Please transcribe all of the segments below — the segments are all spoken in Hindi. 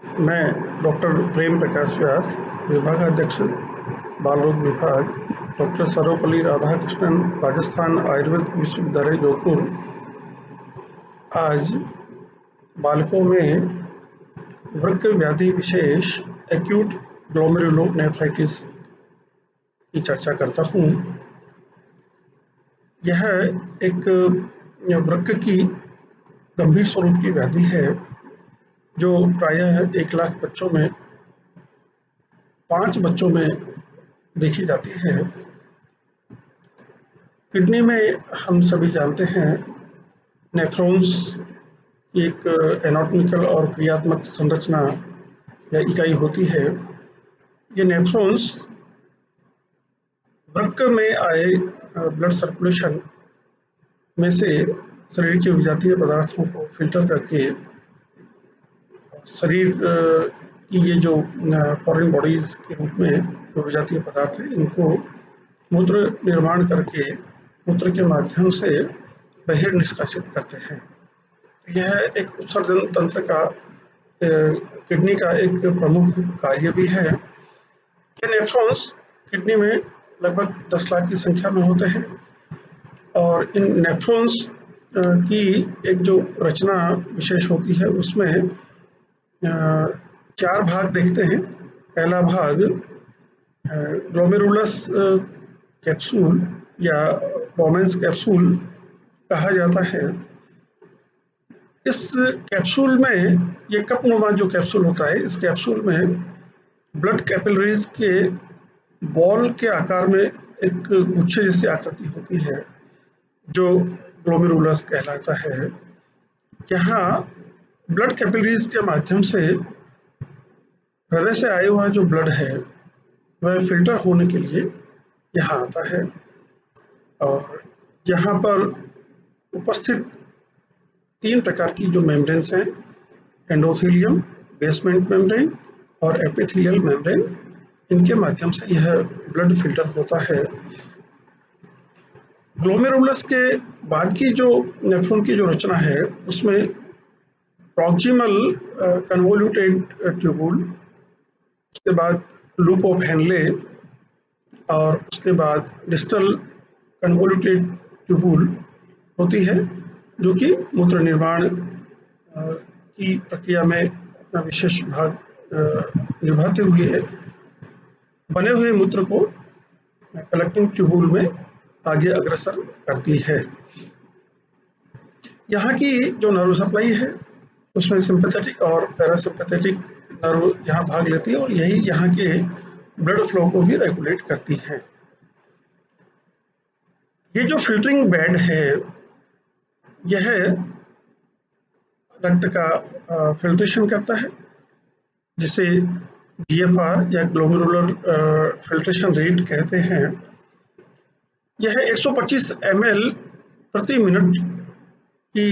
मैं डॉक्टर प्रेम प्रकाश व्यास, विभागाध्यक्ष बाल रोग विभाग, डॉक्टर सर्वपल्ली राधाकृष्णन, राजस्थान आयुर्वेद विश्वविद्यालय जोधपुर, आज बालकों में वृक्क व्याधि विशेष एक्यूट ग्लोमेरुलोनेफ्राइटिस की चर्चा करता हूँ। यह एक वृक्क की गंभीर स्वरूप की व्याधि है जो प्रायः 1 लाख बच्चों में 5 बच्चों में देखी जाती है। किडनी में हम सभी जानते हैं नेफ्रॉन्स एक एनाटॉमिकल और क्रियात्मक संरचना या इकाई होती है। ये नेफ्रॉन्स वृक्क में आए ब्लड सर्कुलेशन में से शरीर के विजातीय पदार्थों को फिल्टर करके शरीर की ये जो फॉरेन बॉडीज के रूप में जो विजातीय पदार्थ हैं, इनको मूत्र निर्माण करके मूत्र के माध्यम से बहिर्निष्कासित करते हैं। यह एक उत्सर्जन तंत्र का किडनी का एक प्रमुख कार्य भी है। ये नेफ्रॉन्स किडनी में लगभग 10 लाख की संख्या में होते हैं और इन नेफ्रॉन्स की एक जो रचना विशेष होती है उसमें 4 भाग देखते हैं। पहला भाग ग्लोमेरुलस कैप्सूल या बोमेंस कैप्सूल कहा जाता है। इस कैप्सूल में ये कपनुमा जो कैप्सूल होता है, इस कैप्सूल में ब्लड कैपिलरीज के बॉल के आकार में एक गुच्छे जैसी आकृति होती है जो ग्लोमेरुलस कहलाता है। यहाँ ब्लड कैपिलरीज के माध्यम से हृदय से आया हुआ जो ब्लड है वह फिल्टर होने के लिए यहाँ आता है और यहाँ पर उपस्थित 3 प्रकार की जो मेम्ब्रेन्स हैं, एंडोथेलियम, बेसमेंट मेम्ब्रेन और एपिथेलियल मेम्ब्रेन, इनके माध्यम से यह ब्लड फिल्टर होता है। ग्लोमेरुलस के बाद की जो नेफ्रॉन की जो रचना है उसमें प्रॉक्सिमल कन्वोल्यूटेड ट्यूबुल, उसके बाद लूप ऑफ हेनले और उसके बाद डिस्टल कन्वोल्यूटेड ट्यूबुल होती है जो कि मूत्र निर्माण की प्रक्रिया में अपना विशेष भाग निभाते हुए बने हुए मूत्र को कलेक्टिंग ट्यूबुल में आगे अग्रसर करती है। यहाँ की जो नर्व सप्लाई है उसमें सिंपैथेटिक और पैरासिम्पैथेटिक नर्व यहाँ भाग लेती है और यही यहाँ के ब्लड फ्लो को भी रेगुलेट करती है। ये जो फिल्टरिंग बेड है यह रक्त का फिल्ट्रेशन करता है जिसे GFR या ग्लोमेरुलर फिल्ट्रेशन रेट कहते हैं। यह 125 ml प्रति मिनट की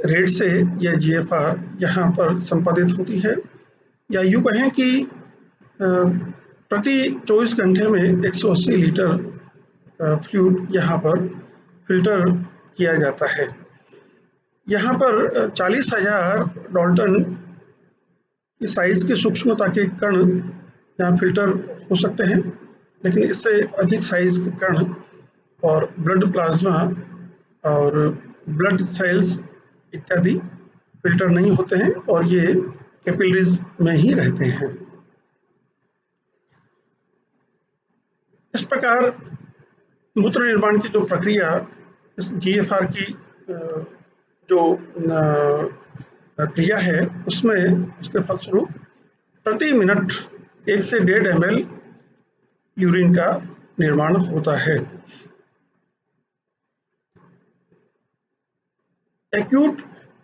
रेट से यह GFR यहाँ पर संपादित होती है, या यूँ कहें कि प्रति 24 घंटे में 180 लीटर फ्लूइड यहाँ पर फिल्टर किया जाता है। यहाँ पर 40,000 डाल्टन की साइज की सूक्ष्मता के कण यहाँ फिल्टर हो सकते हैं, लेकिन इससे अधिक साइज के कण और ब्लड प्लाज्मा और ब्लड सेल्स इत्यादि फिल्टर नहीं होते हैं और ये कैपिलरीज में ही रहते हैं। इस प्रकार मूत्र निर्माण की जो प्रक्रिया इस GFR की जो क्रिया है उसमें उसके फलस्वरूप प्रति मिनट 1 से 1.5 ml यूरिन का निर्माण होता है। एक्यूट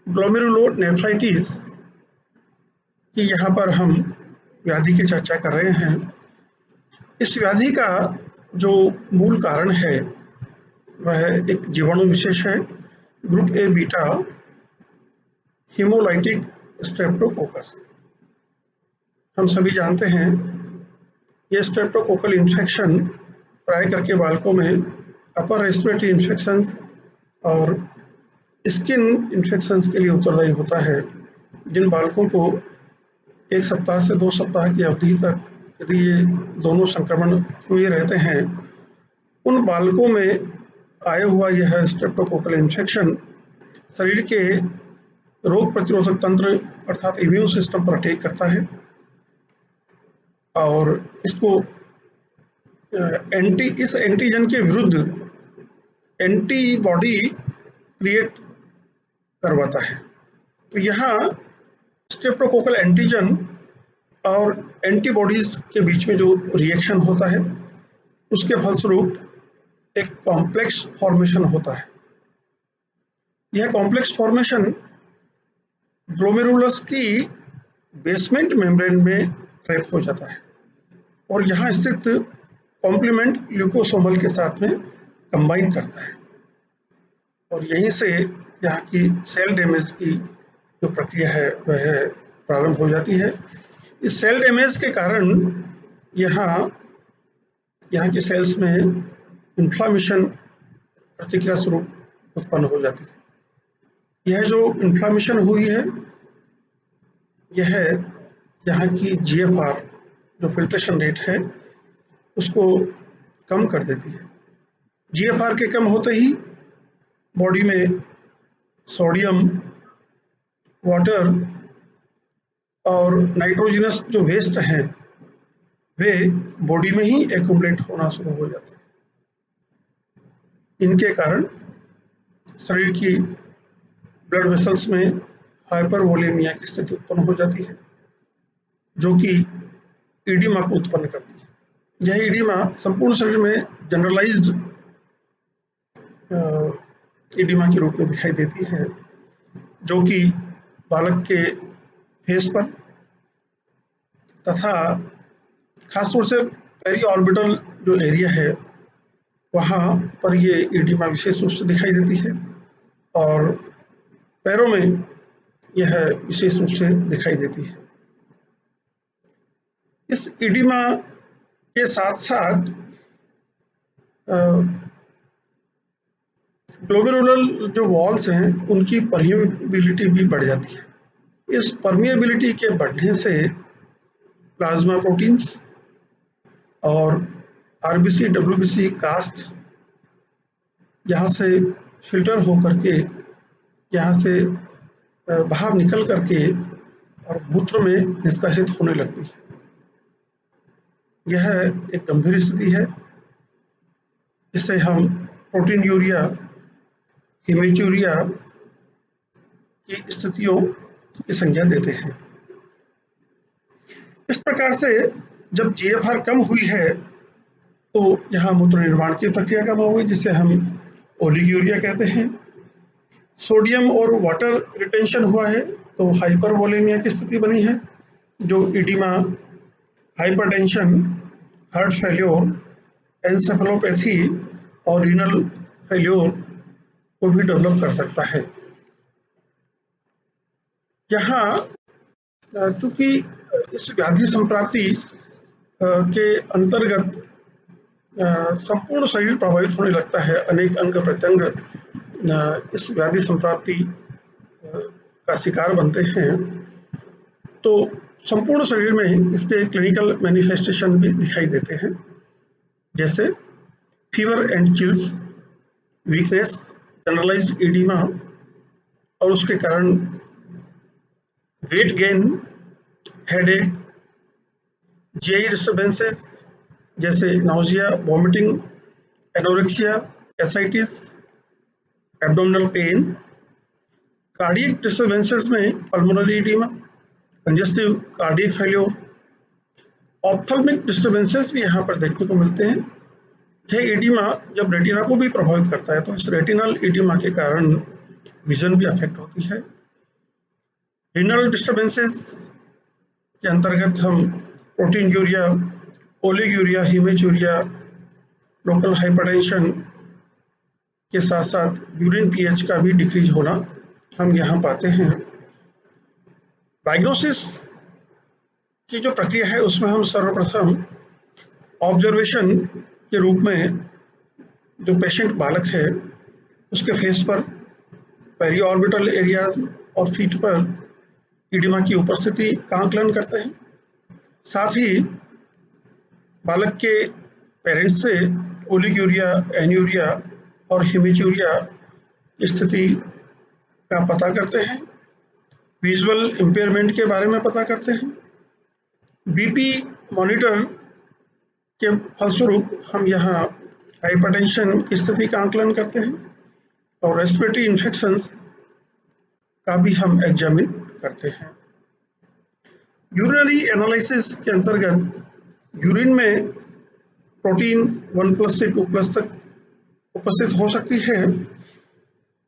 ग्लोमेरुलोनेफ्राइटिस की यहाँ पर हम व्याधि की चर्चा कर रहे हैं। इस व्याधि का जो मूल कारण है वह एक जीवाणु विशेष है, group A beta haemolytic Streptococcus. हम सभी जानते हैं ये स्ट्रेप्टोकोकल इन्फेक्शन प्राय करके बालकों में अपर रेस्पिरेटरी इन्फेक्शंस और स्किन इन्फेक्शंस के लिए उत्तरदायी होता है। जिन बालकों को 1 सप्ताह से 2 सप्ताह की अवधि तक यदि ये दोनों संक्रमण हुए रहते हैं, उन बालकों में आया हुआ यह स्ट्रेप्टोकोकल इन्फेक्शन शरीर के रोग प्रतिरोधक तंत्र अर्थात इम्यून सिस्टम पर अटैक करता है और इसको इस एंटीजन के विरुद्ध एंटीबॉडी क्रिएट करवाता है। तो यहाँ स्ट्रेप्टोकोकल एंटीजन और एंटीबॉडीज के बीच में जो रिएक्शन होता है, उसके फलस्वरूप एक कॉम्प्लेक्स फॉर्मेशन होता है। यह कॉम्प्लेक्स फॉर्मेशन ग्लोमेरुलस की बेसमेंट मेम्ब्रेन में ट्रैप हो जाता है और यहाँ स्थित कॉम्प्लीमेंट ल्यूकोसोमल के साथ में कंबाइन करता है और यहीं से यहाँ की सेल डैमेज की जो प्रक्रिया है वह प्रारंभ हो जाती है। इस सेल डैमेज के कारण यहाँ की सेल्स में इन्फ्लामेशन प्रतिक्रिया स्वरूप उत्पन्न हो जाती है। यह जो इन्फ्लामेशन हुई है, यह यहाँ की GFR जो फिल्ट्रेशन रेट है उसको कम कर देती है। GFR के कम होते ही बॉडी में सोडियम, वाटर और नाइट्रोजनस जो वेस्ट हैं वे बॉडी में ही एक्यूमुलेट होना शुरू हो जाते हैं। इनके कारण शरीर की ब्लड वेसल्स में हाइपरवोलेमिया की स्थिति उत्पन्न हो जाती है जो कि ईडिमा को उत्पन्न करती है। यह ईडिमा संपूर्ण शरीर में जनरलाइज्ड ईडिमा के रूप में दिखाई देती है जो कि बालक के फेस पर तथा खासतौर से पेरी ऑर्बिटल जो एरिया है वहाँ पर ये ईडिमा विशेष रूप से दिखाई देती है और पैरों में यह विशेष रूप से दिखाई देती है। इस ईडिमा के साथ साथ ग्लोमेरुलर जो वॉल्स हैं उनकी परमिएबिलिटी भी बढ़ जाती है। इस परमिएबिलिटी के बढ़ने से प्लाज्मा प्रोटीन्स और RBC, WBC कास्ट यहाँ से फिल्टर हो करके यहाँ से बाहर निकल करके और मूत्र में निष्कासित होने लगती है। यह एक गंभीर स्थिति है। इससे हम प्रोटीन यूरिया, हेमेचूरिया की स्थितियों की संज्ञा देते हैं। इस प्रकार से जब GFR कम हुई है तो यहाँ मूत्र निर्माण की प्रक्रिया कम हो गई जिसे हम ओलिगोयूरिया कहते हैं। सोडियम और वाटर रिटेंशन हुआ है तो हाइपरवोलेमिया की स्थिति बनी है जो ईडिमा, हाइपरटेंशन, हार्ट फेल्योर, एन्सेफेलोपैथी और रीनल फेल्योर को भी डेवलप कर सकता है। यहाँ चूंकि इस व्याधि संप्राप्ति के अंतर्गत संपूर्ण शरीर प्रभावित होने लगता है, अनेक अंग प्रत्यंग इस व्याधि संप्राप्ति का शिकार बनते हैं, तो संपूर्ण शरीर में इसके क्लिनिकल मैनिफेस्टेशन भी दिखाई देते हैं जैसे fever and chills, weakness, generalised oedema और उसके कारण weight gain, headache, GI disturbances जैसे nausea, vomiting, anorexia, ascites, abdominal pain, cardiac disturbances में pulmonary oedema, congestive cardiac failure, ophthalmic disturbances भी यहाँ पर देखने को मिलते हैं। यह ईडिमा जब रेटिना को भी प्रभावित करता है तो इस रेटिनल ईडिमा के कारण विजन भी अफेक्ट होती है। रीनल डिस्टर्बेंसेस के अंतर्गत हम protein urea, oliguria, haematuria, local hypertension के साथ साथ यूरिन pH का भी डिक्रीज होना हम यहाँ पाते हैं। डायग्नोसिस की जो प्रक्रिया है उसमें हम सर्वप्रथम ऑब्जर्वेशन के रूप में जो पेशेंट बालक है उसके फेस पर, पेरी ऑर्बिटल एरियाज और फीट पर इडिमा की उपस्थिति का आकलन करते हैं। साथ ही बालक के पेरेंट्स से ओलिगोरिया, एन्यूरिया और हेमिच्यूरिया स्थिति का पता करते हैं। विजुअल इम्पेयरमेंट के बारे में पता करते हैं। बीपी मॉनिटर के फलस्वरूप हम यहाँ हाइपरटेंशन की स्थिति का आकलन करते हैं और रेस्पिरेटरी इन्फेक्शंस का भी हम एग्जामिन करते हैं। यूरिनरी एनालिसिस के अंतर्गत यूरिन में प्रोटीन 1+ से 2+ तक उपस्थित हो सकती है।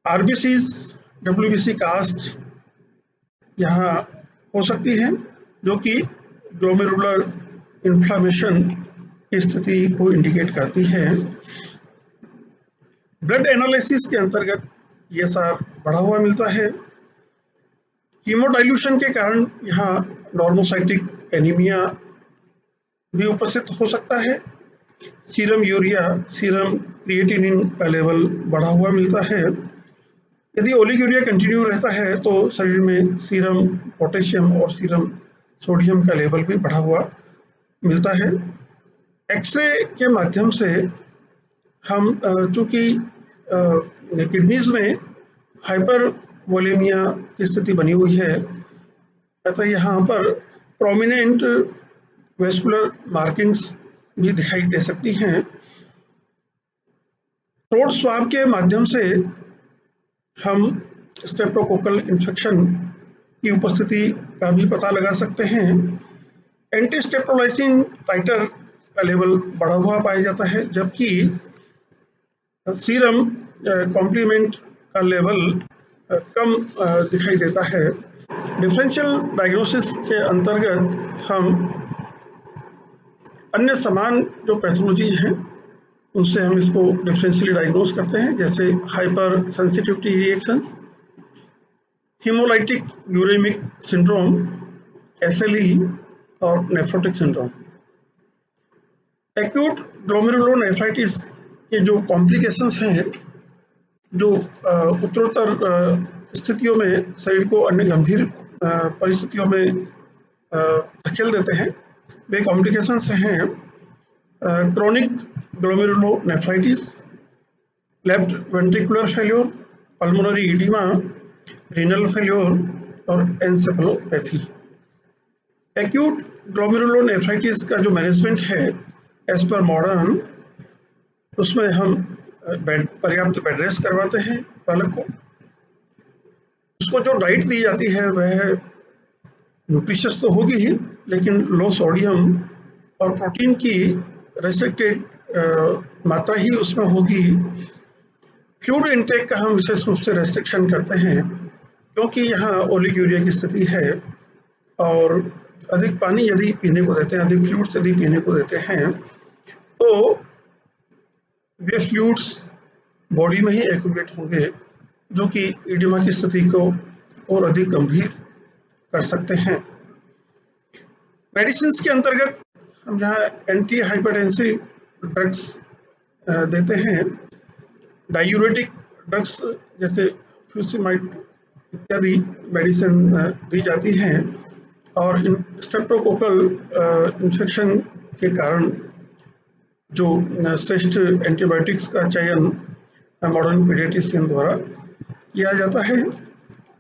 आरबीसीज, डब्ल्यूबीसी कास्ट यहाँ हो सकती है, जो कि ग्लोमेरुलर इन्फ्लामेशन की स्थिति को इंडिकेट करती है। ब्लड एनालिसिस के अंतर्गत ESR बढ़ा हुआ मिलता है। हीमोडाइल्यूशन के कारण यहाँ नॉर्मोसाइटिक एनीमिया भी उपस्थित हो सकता है। सीरम यूरिया, सीरम क्रिएटिनिन का लेवल बढ़ा हुआ मिलता है। यदि ओलिगोरिया कंटिन्यू रहता है तो शरीर में सीरम पोटेशियम और सीरम सोडियम का लेवल भी बढ़ा हुआ मिलता है। एक्सरे के माध्यम से हम चूँकि किडनीज में हाइपर वोलेमिया की स्थिति बनी हुई है, अतः यहाँ पर प्रोमिनेंट वेस्कुलर मार्किंग्स भी दिखाई दे सकती हैं। थ्रोट स्वाब के माध्यम से हम स्ट्रेप्टोकोकल इन्फेक्शन की उपस्थिति का भी पता लगा सकते हैं। एंटीस्ट्रेप्टोलाइसिन टाइटर का लेवल बढ़ा हुआ पाया जाता है, जबकि सीरम कॉम्प्लीमेंट का लेवल कम दिखाई देता है। डिफरेंशियल डायग्नोसिस के अंतर्गत हम अन्य समान जो पैथोलॉजीज हैं उनसे हम इसको डिफरेंशियली डायग्नोस करते हैं, जैसे hyper sensitivity reactions, haemolytic uraemic syndrome, SLE और नेफ्रोटिक सिंड्रोम। एक्यूट ग्लोमेरुलोनेफ्राइटिस के जो कॉम्प्लिकेशंस हैं, जो उत्तरोत्तर स्थितियों में शरीर को अन्य गंभीर परिस्थितियों में धकेल देते हैं, वे कॉम्प्लिकेशंस हैं chronic glomerulonephritis, left ventricular failure, pulmonary oedema, renal failure और एन्सेफेलोपैथी। एक्यूट ग्लोमेरुलोनेफ्राइटिस का जो मैनेजमेंट है एज पर मॉडर्न, उसमें हम पर्याप्त बेड रेस्ट करवाते हैं बालक को। उसको जो डाइट दी जाती है वह न्यूट्रिशियस तो होगी ही, लेकिन लो सोडियम और प्रोटीन की रेस्ट्रिक्टेड मात्रा ही उसमें होगी। फ्लूइड इनटेक का हम विशेष रूप से रेस्ट्रिक्शन करते हैं, क्योंकि यहाँ ओलिगोरिया की स्थिति है और अधिक पानी यदि पीने को देते हैं, अधिक फ्लूइड्स यदि पीने को देते हैं, तो वे फ्लूइड्स बॉडी में ही एक्यूमुलेट होंगे, जो कि इडिमा की स्थिति को और अधिक गंभीर कर सकते हैं। मेडिसिन के अंतर्गत हम यहाँ एंटी हाइपरटेंसिव ड्रग्स देते हैं। डायूरेटिक ड्रग्स जैसे फ्यूसिमाइड इत्यादि मेडिसिन दी जाती हैं और स्ट्रेप्टोकोकल इन्फेक्शन के कारण जो श्रेष्ठ एंटीबायोटिक्स का चयन मॉडर्न पीडियाट्रिशियन द्वारा किया जाता है।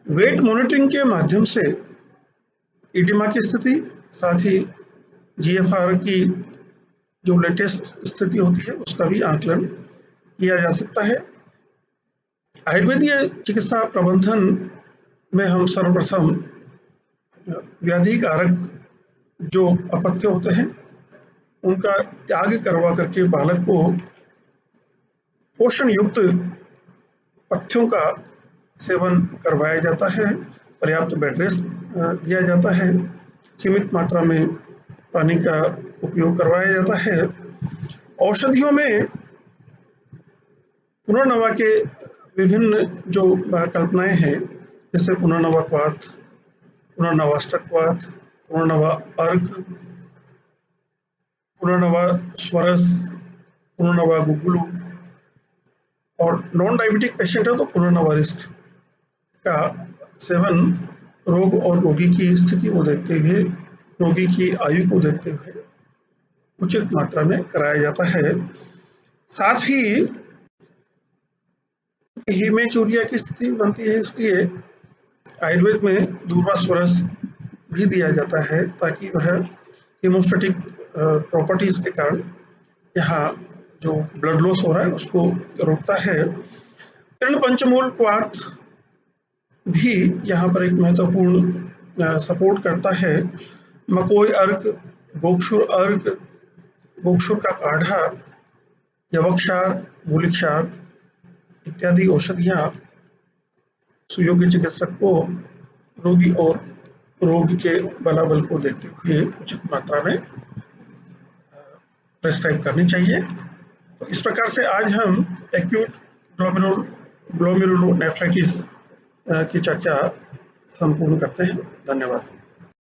वेट मॉनिटरिंग के माध्यम से इडिमा की स्थिति, साथ ही GFR की जो लेटेस्ट स्थिति होती है उसका भी आकलन किया जा सकता है। आयुर्वेदीय चिकित्सा प्रबंधन में हम सर्वप्रथम व्याधि कारक जो अपथ्य होते हैं उनका त्याग करवा करके बालक को पोषण युक्त पथ्यों का सेवन करवाया जाता है, पर्याप्त बेड रेस्ट दिया जाता है, सीमित मात्रा में पानी का उपयोग करवाया जाता है। औषधियों में पुनर्नवा के विभिन्न जो कल्पनाएं हैं, जैसे पुनर्नवाक्वाथ, पुनर्नवाष्टकवाथ, पुनर्नवा अर्क, पुनर्नवा स्वरस, पुनर्नवा गुगुलू, और नॉन डायबिटिक पेशेंट है तो पुनर्नवा रिस्ट का सेवन रोग और रोगी की स्थिति को देखते हुए, रोगी की आयु को देखते हुए उचित मात्रा में कराया जाता है। साथ ही हीमेचूरिया की स्थिति बनती है, इसलिए आयुर्वेद में दूर्वा भी दिया जाता है ताकि वह हीमोस्टैटिक प्रॉपर्टीज के कारण यहाँ जो ब्लड लॉस हो रहा है उसको रोकता है। तृण पंचमूल क्वाथ भी यहाँ पर एक महत्वपूर्ण सपोर्ट करता है। मकोई अर्क, गोक्षुर अर्क, गोक्षुर का काढ़ा, यवक्षार, मूलिक्षार इत्यादि औषधियाँ सुयोग्य चिकित्सक को रोगी और रोग के बलाबल को देखते हुए उचित मात्रा में प्रेस्क्राइब करनी चाहिए। तो इस प्रकार से आज हम एक्यूट ग्लोमेरुलोनेफ्राइटिस की चर्चा संपूर्ण करते हैं। धन्यवाद।